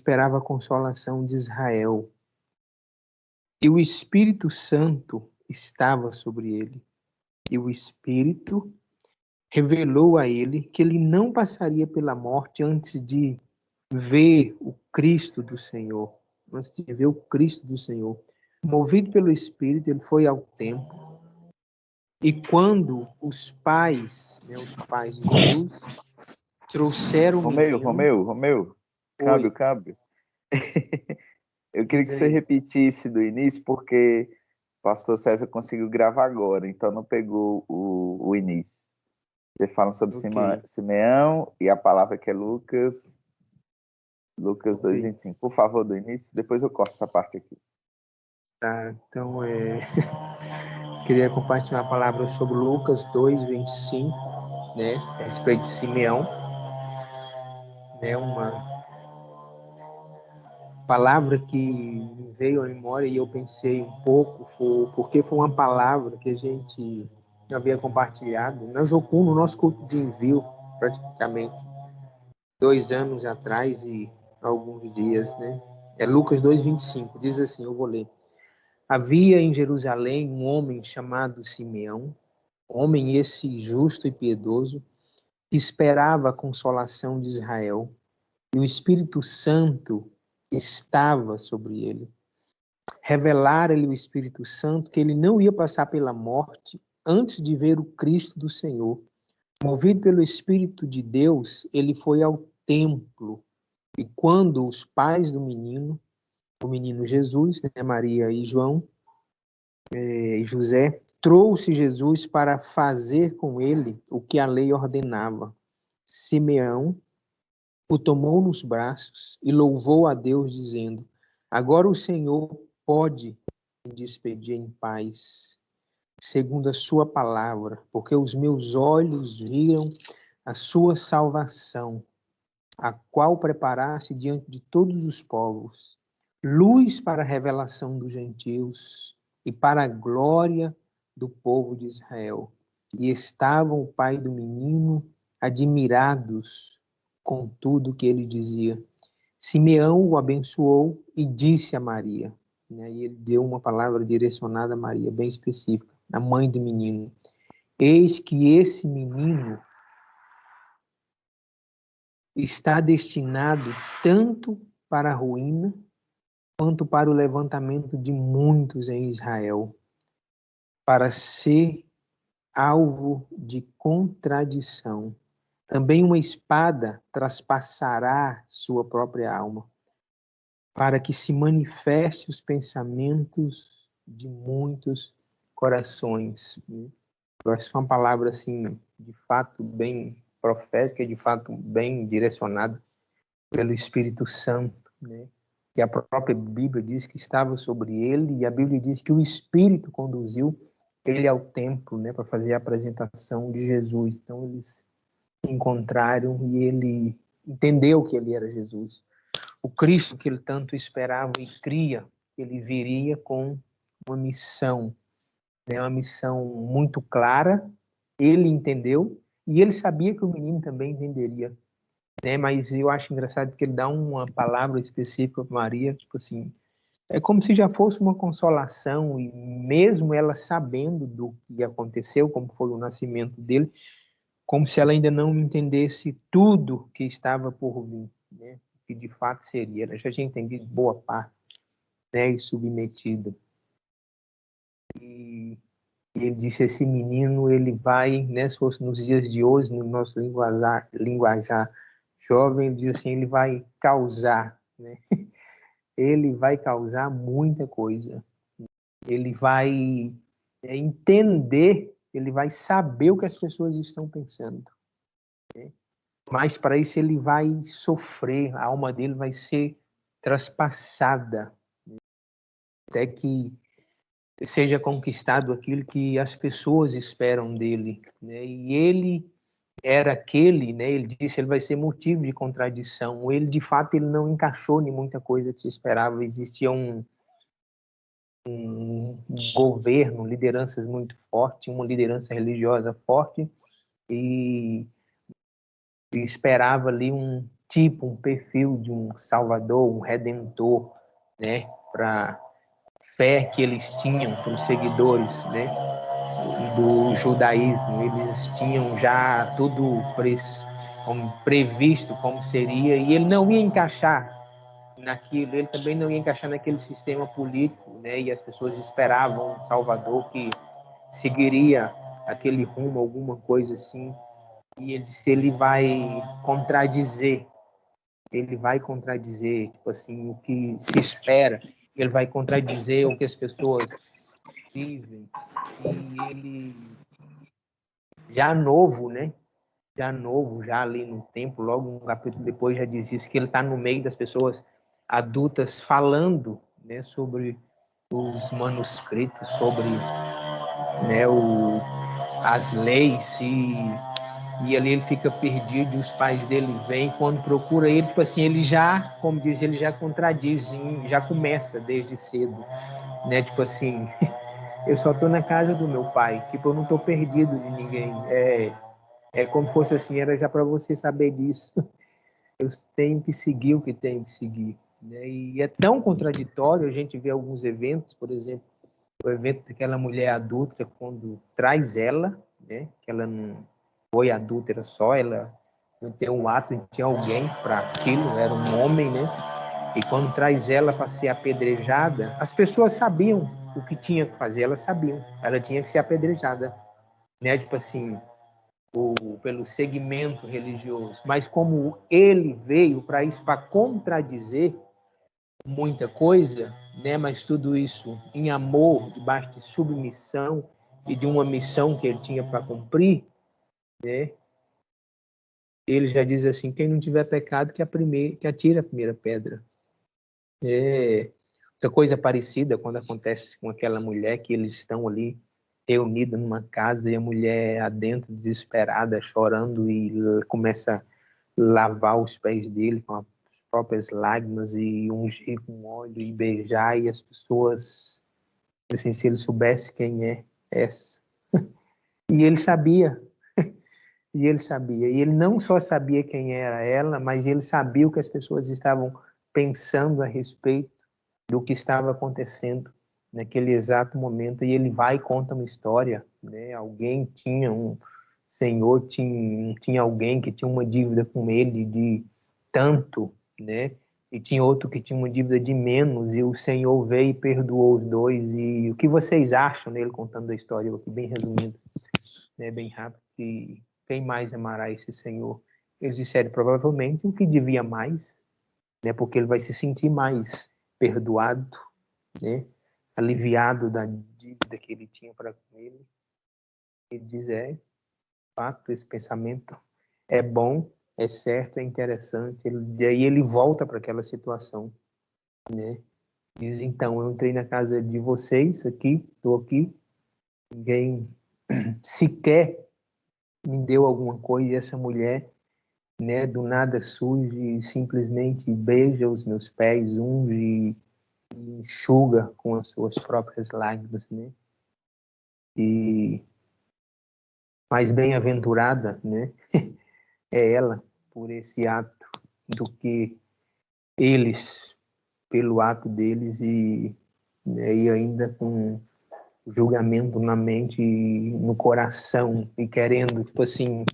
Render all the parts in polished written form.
esperava a consolação de Israel. E o Espírito Santo estava sobre ele. E o Espírito revelou a ele que ele não passaria pela morte antes de ver o Cristo do Senhor. Antes de ver o Cristo do Senhor. Movido pelo Espírito, ele foi ao templo. E quando os pais de Jesus, trouxeram o menino... Romeu, Oi. câmbio. Eu queria que Diz você aí. repetisse do início, porque o pastor César conseguiu gravar agora, então não pegou o início. Você fala sobre Ok. Simeão e a palavra que é Lucas Ok. 2:25. Por favor, do início, depois eu corto essa parte aqui. Tá, então queria compartilhar a palavra sobre Lucas 2:25, né, a respeito de Simeão, né, uma palavra que me veio à memória e eu pensei um pouco, porque foi uma palavra que a gente havia compartilhado na Jocum, no nosso culto de envio, praticamente 2 anos atrás e alguns dias, né? É Lucas 2:25, diz assim, eu vou ler. Havia em Jerusalém um homem chamado Simeão, homem esse justo e piedoso, que esperava a consolação de Israel, e o Espírito Santo estava sobre ele. Revelara-lhe o Espírito Santo que ele não ia passar pela morte antes de ver o Cristo do Senhor. Movido pelo Espírito de Deus, ele foi ao templo, e quando os pais do menino, o menino Jesus, né, Maria e João, e José, trouxe Jesus para fazer com ele o que a lei ordenava. Simeão o tomou nos braços e louvou a Deus, dizendo: agora o Senhor pode me despedir em paz, segundo a sua palavra, porque os meus olhos viram a sua salvação, a qual preparaste diante de todos os povos, luz para a revelação dos gentios e para a glória do povo de Israel. E estavam o pai do menino admirados com tudo que ele dizia. Simeão o abençoou e disse a Maria, né, e ele deu uma palavra direcionada a Maria, bem específica, a mãe do menino. Eis que esse menino está destinado tanto para a ruína quanto para o levantamento de muitos em Israel, para ser alvo de contradição. Também uma espada traspassará sua própria alma, para que se manifeste os pensamentos de muitos corações. Eu acho que é uma palavra, assim, de fato bem profética, de fato bem direcionada pelo Espírito Santo, né? Que a própria Bíblia diz que estava sobre ele, e a Bíblia diz que o Espírito conduziu ele ao templo, né, para fazer a apresentação de Jesus. Então eles se encontraram e ele entendeu que ele era Jesus. O Cristo que ele tanto esperava e cria, ele viria com uma missão, né, uma missão muito clara. Ele entendeu e ele sabia que o menino também entenderia, né? Mas eu acho engraçado que ele dá uma palavra específica para Maria, tipo assim, é como se já fosse uma consolação, e mesmo ela sabendo do que aconteceu, como foi o nascimento dele, como se ela ainda não entendesse tudo que estava por vir, né? Que de fato seria. Ela já tinha entendido boa parte, né? E submetida. E ele disse, esse menino, ele vai, né? Se fosse nos dias de hoje, no nosso linguajar jovem, ele diz assim, ele vai causar, né? Ele vai causar muita coisa. Ele vai entender, ele vai saber o que as pessoas estão pensando, né? Mas para isso ele vai sofrer, a alma dele vai ser traspassada, até que seja conquistado aquilo que as pessoas esperam dele, né? E ele era aquele, né? Ele disse, ele vai ser motivo de contradição. Ele, de fato, ele não encaixou em muita coisa que se esperava. Existia um governo, lideranças muito fortes, uma liderança religiosa forte, e esperava ali tipo, um perfil de um salvador, um redentor, né, para fé que eles tinham, para os seguidores, né, do judaísmo. Eles tinham já tudo previsto como seria, e ele não ia encaixar naquilo, ele também não ia encaixar naquele sistema político, né, e as pessoas esperavam um salvador que seguiria aquele rumo, alguma coisa assim. E ele disse, ele vai contradizer, tipo assim, o que se espera, ele vai contradizer o que as pessoas vivem. E ele, já novo, né? Já ali no tempo, logo um capítulo depois, já diz isso, que ele está no meio das pessoas adultas falando, né, sobre os manuscritos, sobre, né, as leis, e ali ele fica perdido, e os pais dele vêm, quando procura ele, tipo assim, ele já, como diz, ele já contradiz, já começa desde cedo, né, tipo assim, eu só tô na casa do meu pai, tipo, eu não tô perdido de ninguém, é como fosse assim, era já para você saber disso, eu tenho que seguir o que tenho que seguir, né, e é tão contraditório, a gente vê alguns eventos, por exemplo, o evento daquela mulher adulta, quando traz ela, né, que ela não foi adúltera só, ela tem um ato, tinha alguém para aquilo, era um homem, né? E quando traz ela para ser apedrejada, as pessoas sabiam o que tinha que fazer, elas sabiam, ela tinha que ser apedrejada, né? Tipo assim, pelo segmento religioso. Mas como ele veio para isso, para contradizer muita coisa, né? Mas tudo isso em amor, debaixo de submissão e de uma missão que ele tinha para cumprir, né? Ele já diz assim, quem não tiver pecado que atire a primeira pedra. Outra coisa parecida quando acontece com aquela mulher que eles estão ali reunidos numa casa e a mulher adentro desesperada, chorando, e começa a lavar os pés dele com as próprias lágrimas e ungir com óleo e beijar, e as pessoas, assim, se ele soubesse quem é essa. E ele sabia, e ele não só sabia quem era ela, mas ele sabia o que as pessoas estavam pensando a respeito do que estava acontecendo naquele exato momento, e ele vai e conta uma história, né? Alguém tinha um senhor, tinha alguém que tinha uma dívida com ele de tanto, né? E tinha outro que tinha uma dívida de menos, e o Senhor veio e perdoou os dois. E o que vocês acham nele contando a história aqui, bem resumido, né? Bem rápido, que quem mais amará esse Senhor? Eles disseram, provavelmente, o que devia mais, né? Porque ele vai se sentir mais perdoado, né? Aliviado da dívida que ele tinha para com ele. Ele diz, fato, esse pensamento é bom, é certo, é interessante. Daí ele volta para aquela situação, né? Diz, então, eu entrei na casa de vocês aqui, estou aqui, ninguém sequer me deu alguma coisa, e essa mulher, né, do nada surge, simplesmente beija os meus pés, unge e enxuga com as suas próprias lágrimas, né? E mais bem-aventurada, né, é ela por esse ato do que eles pelo ato deles, e ainda com julgamento na mente e no coração, e querendo, tipo assim,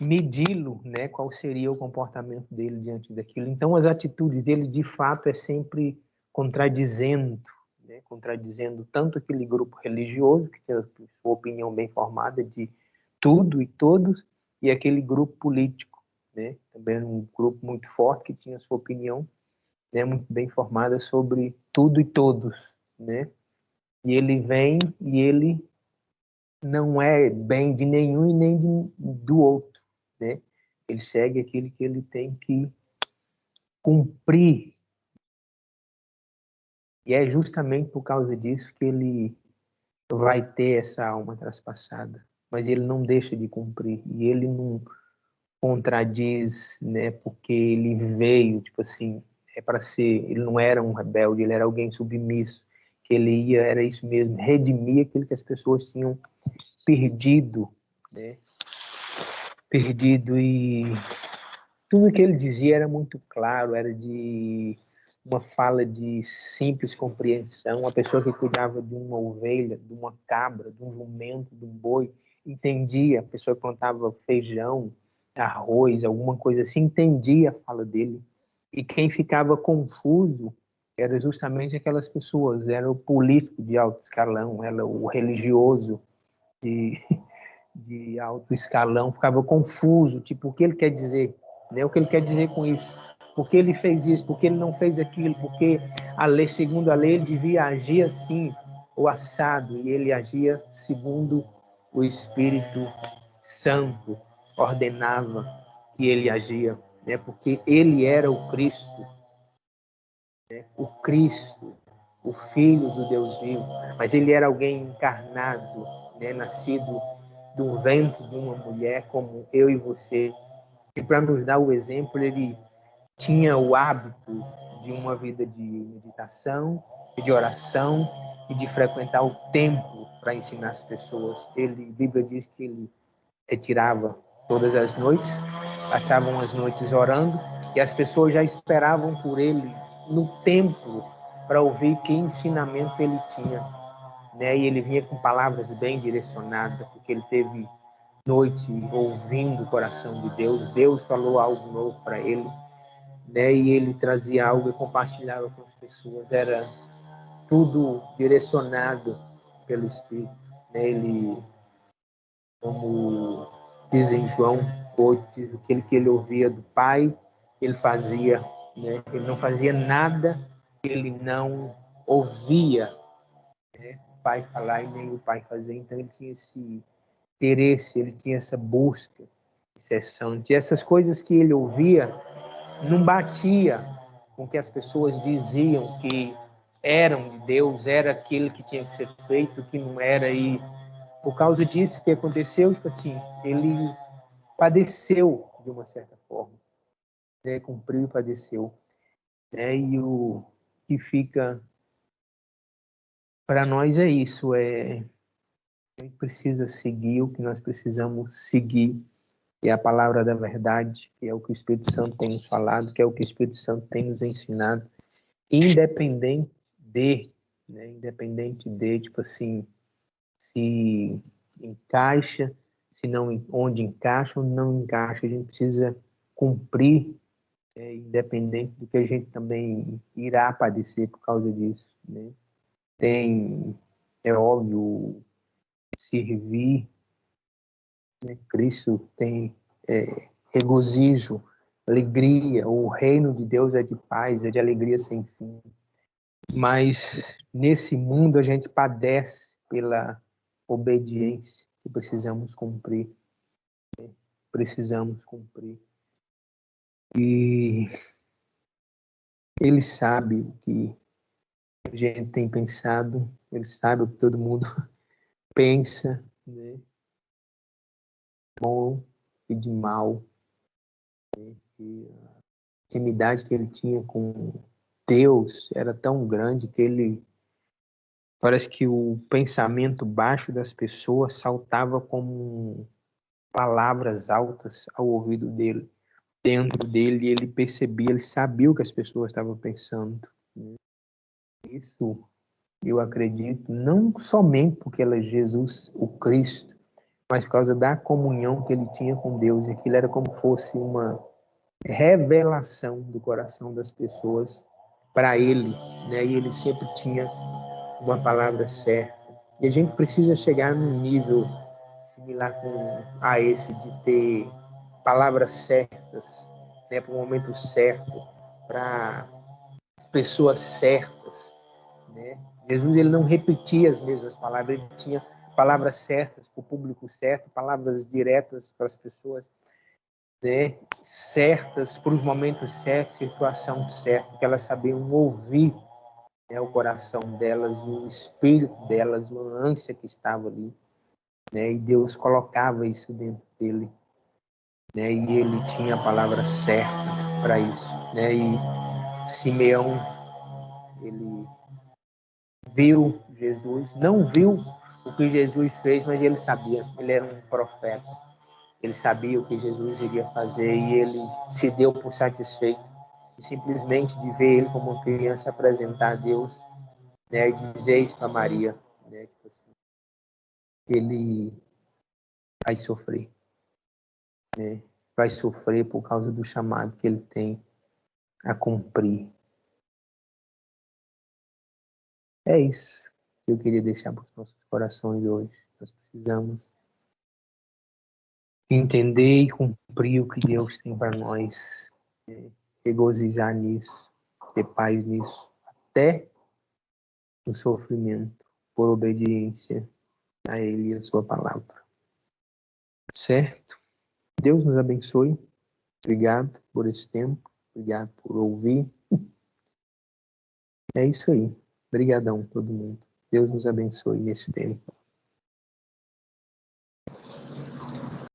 medi-lo, né, qual seria o comportamento dele diante daquilo. Então, as atitudes dele, de fato, é sempre contradizendo, né, contradizendo tanto aquele grupo religioso, que tem a sua opinião bem formada de tudo e todos, e aquele grupo político, né, também um grupo muito forte que tinha a sua opinião, né, muito bem formada sobre tudo e todos, né, e ele vem e ele não é bem de nenhum e nem do outro, né? Ele segue aquilo que ele tem que cumprir. E é justamente por causa disso que ele vai ter essa alma traspassada. Mas ele não deixa de cumprir. E ele não contradiz, né? Porque ele veio, tipo assim, é para ser. Ele não era um rebelde, ele era alguém submisso. Que ele ia, era isso mesmo, redimir aquilo que as pessoas tinham perdido, né? Perdido, e tudo que ele dizia era muito claro, era de uma fala de simples compreensão. A pessoa que cuidava de uma ovelha, de uma cabra, de um jumento, de um boi, entendia. A pessoa que plantava feijão, arroz, alguma coisa assim, entendia a fala dele. E quem ficava confuso era justamente aquelas pessoas. Era o político de alto escalão, era o religioso de, de alto escalão, ficava confuso, tipo, o que ele quer dizer? Né? O que ele quer dizer com isso? Por que ele fez isso? Por que ele não fez aquilo? Porque a lei, segundo a lei, ele devia agir assim, o assado, e ele agia segundo o Espírito Santo ordenava que ele agia, né? Porque ele era o Cristo, né? O Cristo, o Filho do Deus vivo, mas ele era alguém encarnado, né? Nascido do ventre de uma mulher como eu e você. E para nos dar o exemplo, ele tinha o hábito de uma vida de meditação, de oração e de frequentar o templo para ensinar as pessoas. Ele, a Bíblia diz que ele retirava todas as noites, passavam as noites orando e as pessoas já esperavam por ele no templo para ouvir que ensinamento ele tinha, né? E ele vinha com palavras bem direcionadas, porque ele teve noite ouvindo o coração de Deus. Deus falou algo novo para ele, né? E ele trazia algo e compartilhava com as pessoas. Era tudo direcionado pelo Espírito, né? Ele, como diz em João 8, diz aquilo que ele ouvia do Pai, ele fazia, né? Ele não fazia nada que ele não ouvia, né? O Pai falar e nem o Pai fazer. Então ele tinha esse interesse, ele tinha essa busca incessante. E essas coisas que ele ouvia não batia com o que as pessoas diziam que eram de Deus, era aquilo que tinha que ser feito, que não era. E por causa disso, o que aconteceu, tipo assim, ele padeceu de uma certa forma, né? Cumpriu e padeceu, né? E o que fica para nós é isso, a gente precisa seguir o que nós precisamos seguir, que é a palavra da verdade, que é o que o Espírito Santo tem nos falado, que é o que o Espírito Santo tem nos ensinado, independente de, né? Independente de, tipo assim, se encaixa, se não, onde encaixa ou não encaixa, a gente precisa cumprir, independente do que a gente também irá padecer por causa disso, né? Tem, é óbvio, servir, né? Cristo tem regozijo, alegria, o reino de Deus é de paz, é de alegria sem fim. Mas nesse mundo a gente padece pela obediência que precisamos cumprir. Precisamos cumprir. E ele sabe o que a gente tem pensado, ele sabe o que todo mundo pensa, né? Bom e de mal. E a intimidade que ele tinha com Deus era tão grande que ele parece que o pensamento baixo das pessoas saltava como palavras altas ao ouvido dele, dentro dele, e ele percebia, ele sabia o que as pessoas estavam pensando. Isso eu acredito, não somente porque ele é Jesus, o Cristo, mas por causa da comunhão que ele tinha com Deus. E aquilo era como fosse uma revelação do coração das pessoas para ele, né? E ele sempre tinha uma palavra certa. E a gente precisa chegar num nível similar a esse de ter palavras certas, né, para o momento certo, para as pessoas certas, né? Jesus ele não repetia as mesmas palavras, ele tinha palavras certas para o público certo, palavras diretas para as pessoas, né, certas para os momentos certos, situação certa, que elas sabiam ouvir, né, o coração delas, o espírito delas, a ânsia que estava ali, né? E Deus colocava isso dentro dele, né? E ele tinha a palavra certa para isso, né? E Simeão, ele viu Jesus, não viu o que Jesus fez, mas ele sabia, ele era um profeta, Ele sabia o que Jesus iria fazer e ele se deu por satisfeito. E simplesmente de ver ele como uma criança apresentar a Deus, né, e dizer isso para Maria, né, tipo assim, ele vai sofrer, né, vai sofrer por causa do chamado que ele tem a cumprir. É isso que eu queria deixar para os nossos corações hoje. Nós precisamos entender e cumprir o que Deus tem para nós, regozijar nisso, ter paz nisso, até no sofrimento, por obediência a Ele e a sua palavra. Certo? Deus nos abençoe. Obrigado por esse tempo. Obrigado por ouvir. É isso aí. Obrigadão, todo mundo. Deus nos abençoe nesse tempo.